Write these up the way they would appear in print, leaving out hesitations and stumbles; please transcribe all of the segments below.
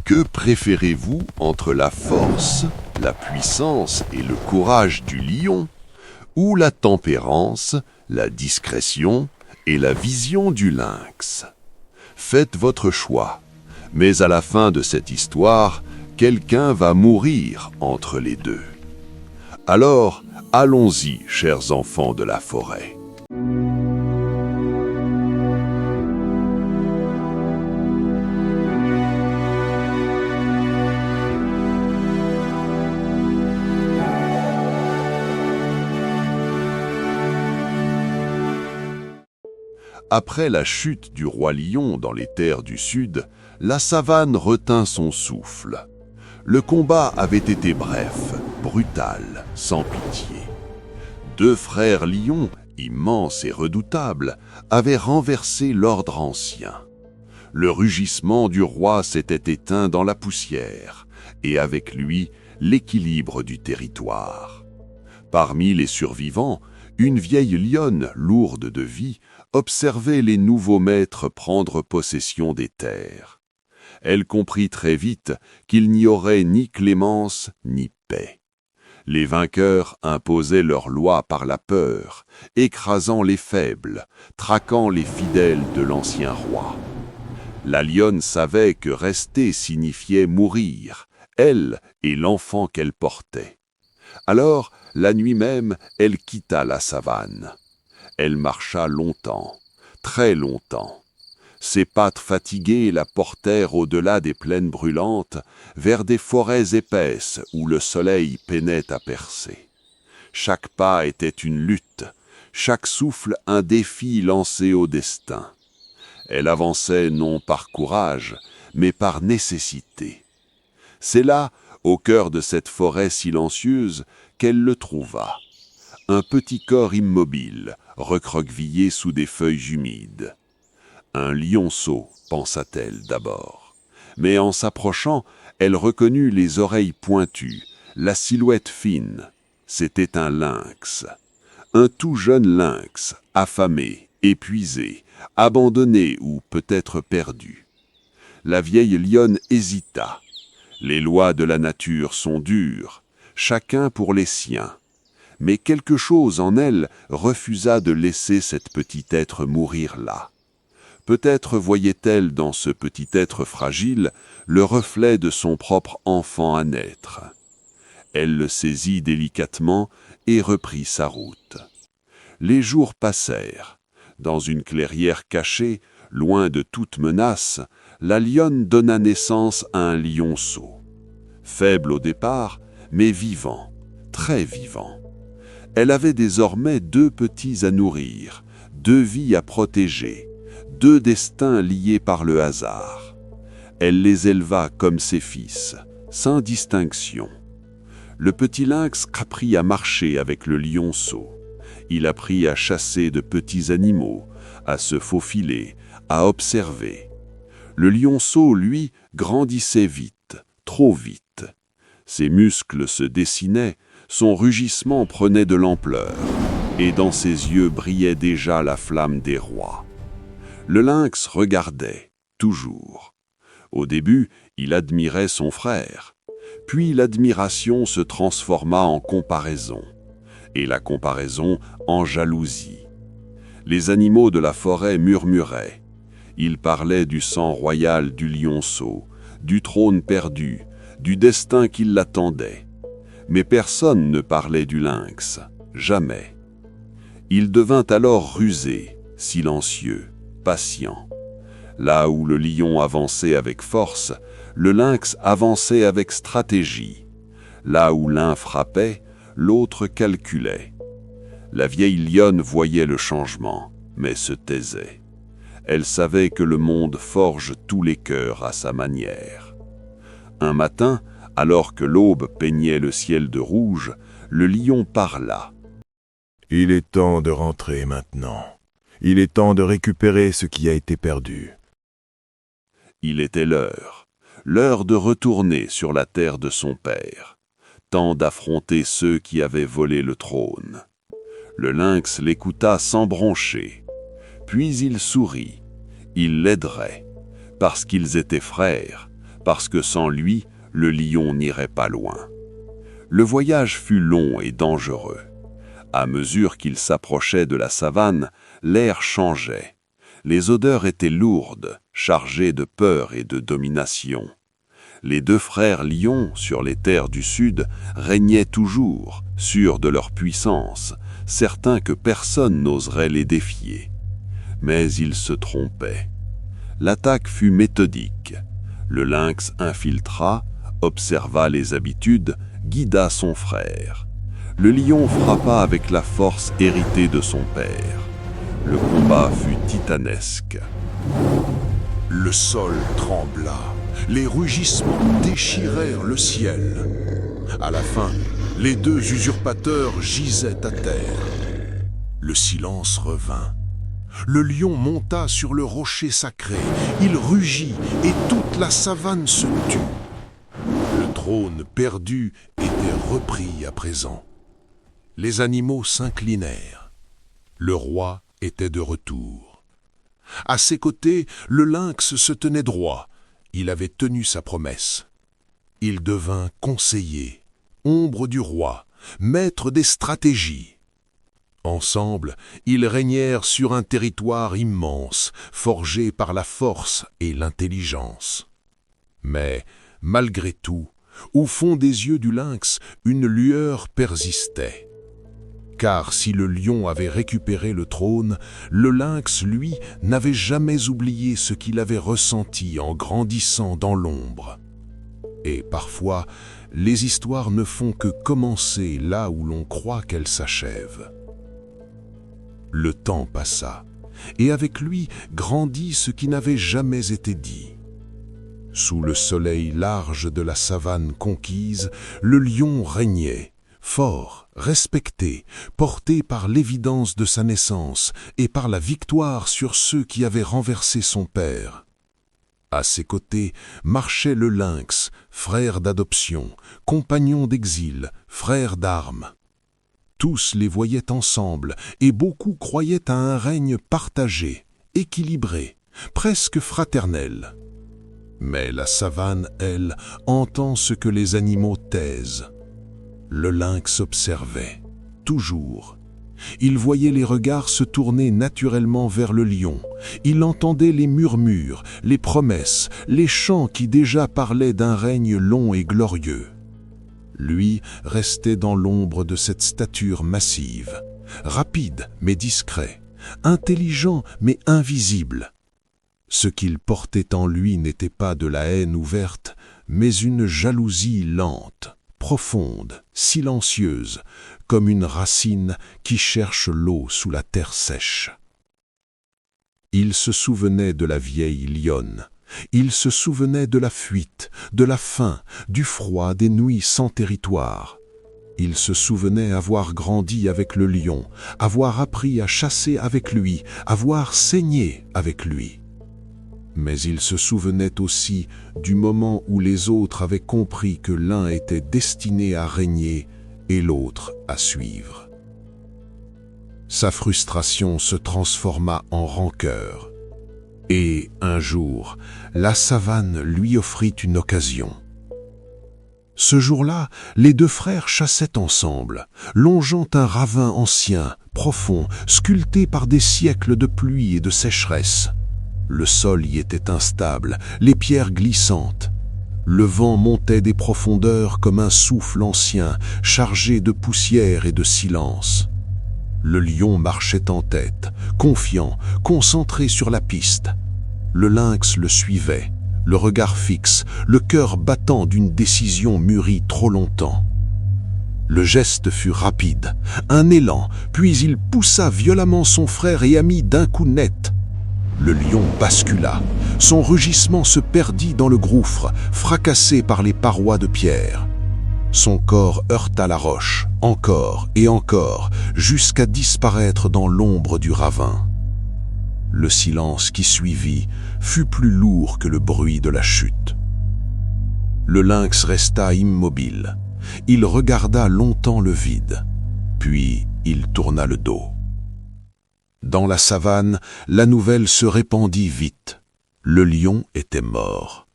Que préférez-vous entre la force, la puissance et le courage du lion, ou la tempérance, la discrétion et la vision du lynx? Faites votre choix, mais à la fin de cette histoire, quelqu'un va mourir entre les deux. Alors, allons-y, chers enfants de la forêt. Après la chute du roi lion dans les terres du sud, la savane retint son souffle. Le combat avait été bref, brutal, sans pitié. Deux frères lions, immenses et redoutables, avaient renversé l'ordre ancien. Le rugissement du roi s'était éteint dans la poussière, et avec lui, l'équilibre du territoire. Parmi les survivants, une vieille lionne, lourde de vie, observait les nouveaux maîtres prendre possession des terres. Elle comprit très vite qu'il n'y aurait ni clémence ni paix. Les vainqueurs imposaient leurs lois par la peur, écrasant les faibles, traquant les fidèles de l'ancien roi. La lionne savait que rester signifiait mourir, elle et l'enfant qu'elle portait. Alors, la nuit même, elle quitta la savane. Elle marcha longtemps, très longtemps. Ses pattes fatiguées la portèrent au-delà des plaines brûlantes, vers des forêts épaisses où le soleil peinait à percer. Chaque pas était une lutte, chaque souffle un défi lancé au destin. Elle avançait non par courage, mais par nécessité. C'est là, au cœur de cette forêt silencieuse, qu'elle le trouva. Un petit corps immobile, recroquevillé sous des feuilles humides. Un lionceau, pensa-t-elle d'abord. Mais en s'approchant, elle reconnut les oreilles pointues, la silhouette fine. C'était un lynx. Un tout jeune lynx, affamé, épuisé, abandonné ou peut-être perdu. La vieille lionne hésita. Les lois de la nature sont dures, chacun pour les siens. Mais quelque chose en elle refusa de laisser cette petite être mourir là. Peut-être voyait-elle dans ce petit être fragile le reflet de son propre enfant à naître. Elle le saisit délicatement et reprit sa route. Les jours passèrent. Dans une clairière cachée, loin de toute menace, la lionne donna naissance à un lionceau. Faible au départ, mais vivant, très vivant. Elle avait désormais deux petits à nourrir, deux vies à protéger, deux destins liés par le hasard. Elle les éleva comme ses fils, sans distinction. Le petit lynx apprit à marcher avec le lionceau. Il apprit à chasser de petits animaux, à se faufiler, à observer. Le lionceau, lui, grandissait vite, trop vite. Ses muscles se dessinaient, son rugissement prenait de l'ampleur, et dans ses yeux brillait déjà la flamme des rois. Le lynx regardait, toujours. Au début, il admirait son frère. Puis l'admiration se transforma en comparaison, et la comparaison en jalousie. Les animaux de la forêt murmuraient. Ils parlaient du sang royal du lionceau, du trône perdu, du destin qui l'attendait. Mais personne ne parlait du lynx, jamais. Il devint alors rusé, silencieux, patient. Là où le lion avançait avec force, le lynx avançait avec stratégie. Là où l'un frappait, l'autre calculait. La vieille lionne voyait le changement, mais se taisait. Elle savait que le monde forge tous les cœurs à sa manière. Un matin, alors que l'aube peignait le ciel de rouge, le lion parla. « Il est temps de rentrer maintenant. Il est temps de récupérer ce qui a été perdu. » Il était l'heure de retourner sur la terre de son père, temps d'affronter ceux qui avaient volé le trône. Le lynx l'écouta sans broncher, puis il sourit. Il l'aiderait, parce qu'ils étaient frères, parce que sans lui, le lion n'irait pas loin. Le voyage fut long et dangereux. À mesure qu'ils s'approchaient de la savane, l'air changeait. Les odeurs étaient lourdes, chargées de peur et de domination. Les deux frères lions, sur les terres du Sud, régnaient toujours, sûrs de leur puissance, certains que personne n'oserait les défier. Mais ils se trompaient. L'attaque fut méthodique. Le lynx infiltra, observa les habitudes, guida son frère. Le lion frappa avec la force héritée de son père. Le combat fut titanesque. Le sol trembla, les rugissements déchirèrent le ciel. À la fin, les deux usurpateurs gisaient à terre. Le silence revint. Le lion monta sur le rocher sacré, il rugit et toute la savane se tut. Le trône perdu était repris à présent. Les animaux s'inclinèrent. Le roi était de retour. À ses côtés, le lynx se tenait droit. Il avait tenu sa promesse. Il devint conseiller, ombre du roi, maître des stratégies. Ensemble, ils régnèrent sur un territoire immense, forgé par la force et l'intelligence. Mais, malgré tout, au fond des yeux du lynx, une lueur persistait. Car si le lion avait récupéré le trône, le lynx, lui, n'avait jamais oublié ce qu'il avait ressenti en grandissant dans l'ombre. Et parfois, les histoires ne font que commencer là où l'on croit qu'elles s'achèvent. Le temps passa, et avec lui grandit ce qui n'avait jamais été dit. Sous le soleil large de la savane conquise, le lion régnait, fort, respecté, porté par l'évidence de sa naissance et par la victoire sur ceux qui avaient renversé son père. À ses côtés marchait le lynx, frère d'adoption, compagnon d'exil, frère d'armes. Tous les voyaient ensemble, et beaucoup croyaient à un règne partagé, équilibré, presque fraternel. Mais la savane, elle, entend ce que les animaux taisent. Le lynx observait, toujours. Il voyait les regards se tourner naturellement vers le lion. Il entendait les murmures, les promesses, les chants qui déjà parlaient d'un règne long et glorieux. Lui restait dans l'ombre de cette stature massive, rapide mais discret, intelligent mais invisible. Ce qu'il portait en lui n'était pas de la haine ouverte, mais une jalousie lente, profonde, silencieuse, comme une racine qui cherche l'eau sous la terre sèche. Il se souvenait de la vieille lionne. Il se souvenait de la fuite, de la faim, du froid, des nuits sans territoire. Il se souvenait avoir grandi avec le lion, avoir appris à chasser avec lui, avoir saigné avec lui. Mais il se souvenait aussi du moment où les autres avaient compris que l'un était destiné à régner et l'autre à suivre. Sa frustration se transforma en rancœur. Et, un jour, la savane lui offrit une occasion. Ce jour-là, les deux frères chassaient ensemble, longeant un ravin ancien, profond, sculpté par des siècles de pluie et de sécheresse. Le sol y était instable, les pierres glissantes. Le vent montait des profondeurs comme un souffle ancien, chargé de poussière et de silence. Le lion marchait en tête, confiant, concentré sur la piste. Le lynx le suivait, le regard fixe, le cœur battant d'une décision mûrie trop longtemps. Le geste fut rapide, un élan, puis il poussa violemment son frère et ami d'un coup net. Le lion bascula, son rugissement se perdit dans le gouffre, fracassé par les parois de pierre. Son corps heurta la roche, encore et encore, jusqu'à disparaître dans l'ombre du ravin. Le silence qui suivit fut plus lourd que le bruit de la chute. Le lynx resta immobile. Il regarda longtemps le vide, puis il tourna le dos. Dans la savane, la nouvelle se répandit vite. Le lion était mort.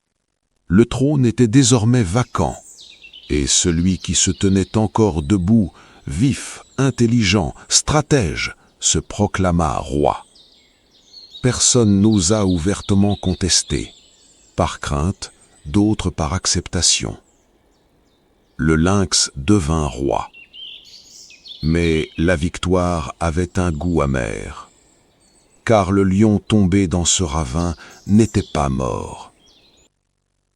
Le trône était désormais vacant, et celui qui se tenait encore debout, vif, intelligent, stratège, se proclama roi. Personne n'osa ouvertement contester, par crainte, d'autres par acceptation. Le lynx devint roi. Mais la victoire avait un goût amer, car le lion tombé dans ce ravin n'était pas mort.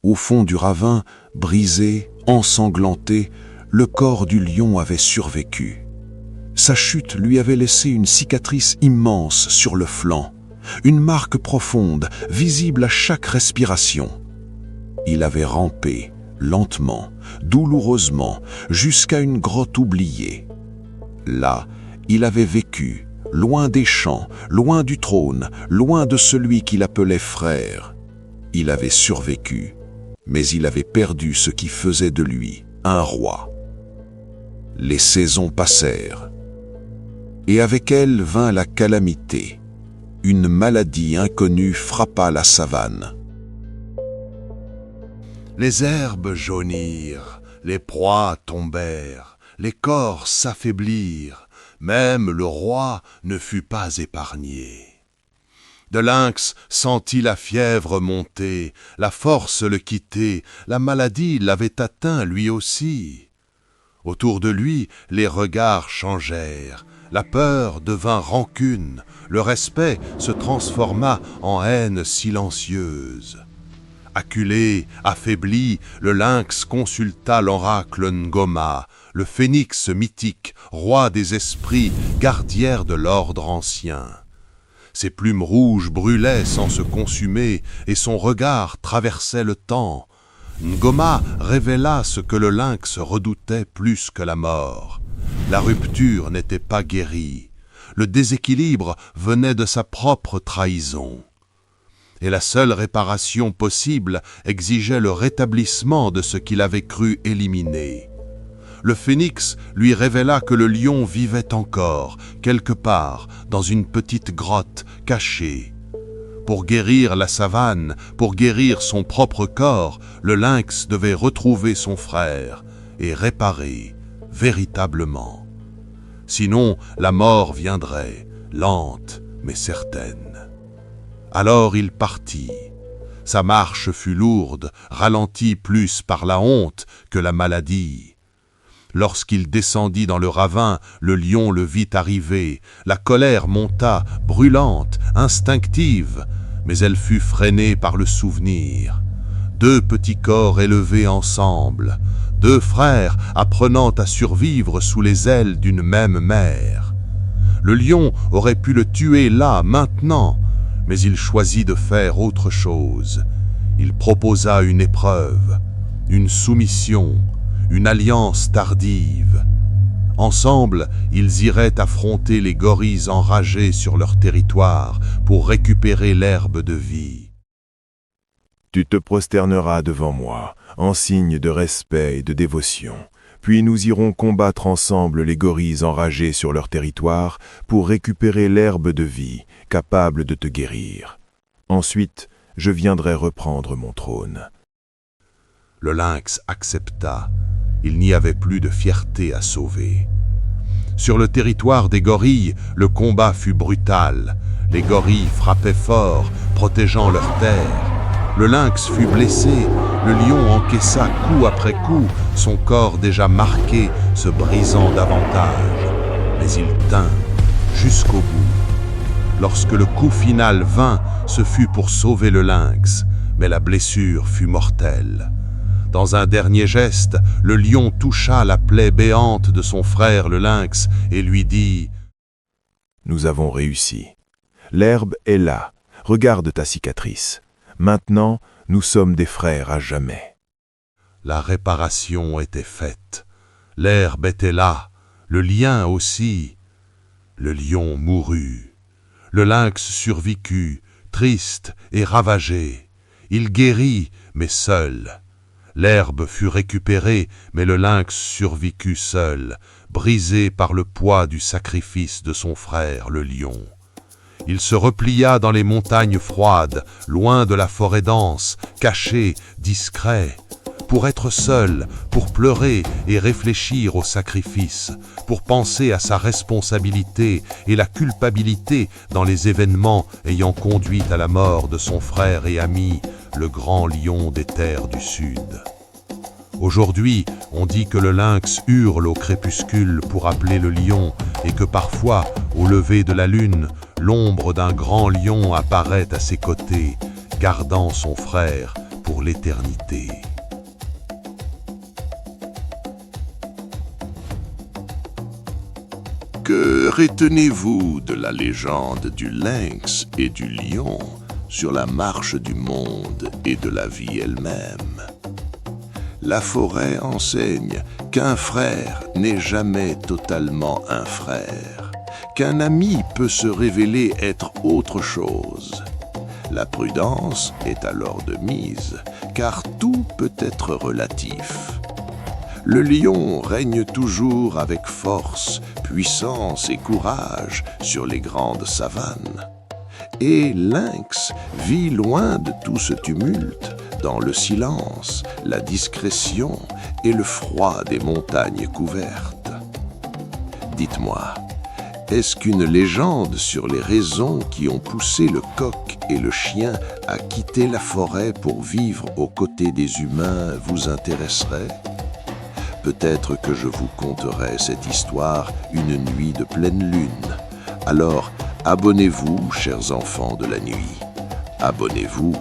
Au fond du ravin, brisé, ensanglanté, le corps du lion avait survécu. Sa chute lui avait laissé une cicatrice immense sur le flanc, une marque profonde, visible à chaque respiration. Il avait rampé, lentement, douloureusement, jusqu'à une grotte oubliée. Là, il avait vécu, loin des champs, loin du trône, loin de celui qu'il appelait frère. Il avait survécu, mais il avait perdu ce qui faisait de lui un roi. Les saisons passèrent, et avec elles vint la calamité. Une maladie inconnue frappa la savane. Les herbes jaunirent, les proies tombèrent, les corps s'affaiblirent, même le roi ne fut pas épargné. De lynx sentit la fièvre monter, la force le quitter, la maladie l'avait atteint lui aussi. Autour de lui, les regards changèrent, la peur devint rancune, le respect se transforma en haine silencieuse. Acculé, affaibli, le lynx consulta l'oracle Ngoma, le phénix mythique, roi des esprits, gardière de l'ordre ancien. Ses plumes rouges brûlaient sans se consumer, et son regard traversait le temps. Ngoma révéla ce que le lynx redoutait plus que la mort. La rupture n'était pas guérie. Le déséquilibre venait de sa propre trahison. Et la seule réparation possible exigeait le rétablissement de ce qu'il avait cru éliminer. Le phénix lui révéla que le lion vivait encore, quelque part, dans une petite grotte cachée. Pour guérir la savane, pour guérir son propre corps, le lynx devait retrouver son frère et réparer véritablement. Sinon, la mort viendrait, lente mais certaine. Alors il partit. Sa marche fut lourde, ralentie plus par la honte que la maladie. Lorsqu'il descendit dans le ravin, le lion le vit arriver. La colère monta, brûlante, instinctive, mais elle fut freinée par le souvenir. Deux petits corps élevés ensemble, deux frères apprenant à survivre sous les ailes d'une même mère. Le lion aurait pu le tuer là, maintenant, mais il choisit de faire autre chose. Il proposa une épreuve, une soumission, une alliance tardive. Ensemble, ils iraient affronter les gorilles enragés sur leur territoire pour récupérer l'herbe de vie. Tu te prosterneras devant moi, en signe de respect et de dévotion. Puis nous irons combattre ensemble les gorilles enragés sur leur territoire pour récupérer l'herbe de vie, capable de te guérir. Ensuite, je viendrai reprendre mon trône. Le lynx accepta. Il n'y avait plus de fierté à sauver. Sur le territoire des gorilles, le combat fut brutal. Les gorilles frappaient fort, protégeant leur terre. Le lynx fut blessé, le lion encaissa coup après coup, son corps déjà marqué se brisant davantage. Mais il tint jusqu'au bout. Lorsque le coup final vint, ce fut pour sauver le lynx, mais la blessure fut mortelle. Dans un dernier geste, le lion toucha la plaie béante de son frère le lynx et lui dit « Nous avons réussi. L'herbe est là. Regarde ta cicatrice. Maintenant, nous sommes des frères à jamais. » La réparation était faite. L'herbe était là, le lien aussi. Le lion mourut. Le lynx survécut, triste et ravagé. Il guérit, mais seul. L'herbe fut récupérée, mais le lynx survécut seul, brisé par le poids du sacrifice de son frère le lion. Il se replia dans les montagnes froides, loin de la forêt dense, caché, discret, pour être seul, pour pleurer et réfléchir au sacrifice, pour penser à sa responsabilité et la culpabilité dans les événements ayant conduit à la mort de son frère et ami, le grand lion des terres du Sud. Aujourd'hui, on dit que le lynx hurle au crépuscule pour appeler le lion et que parfois, au lever de la lune, l'ombre d'un grand lion apparaît à ses côtés, gardant son frère pour l'éternité. Que retenez-vous de la légende du lynx et du lion sur la marche du monde et de la vie elle-même? La forêt enseigne qu'un frère n'est jamais totalement un frère, qu'un ami peut se révéler être autre chose. La prudence est alors de mise, car tout peut être relatif. Le lion règne toujours avec force, puissance et courage sur les grandes savanes. Et lynx vit loin de tout ce tumulte, dans le silence, la discrétion et le froid des montagnes couvertes. Dites-moi, est-ce qu'une légende sur les raisons qui ont poussé le coq et le chien à quitter la forêt pour vivre aux côtés des humains vous intéresserait ? Peut-être que je vous conterai cette histoire une nuit de pleine lune. Alors, abonnez-vous, chers enfants de la nuit. Abonnez-vous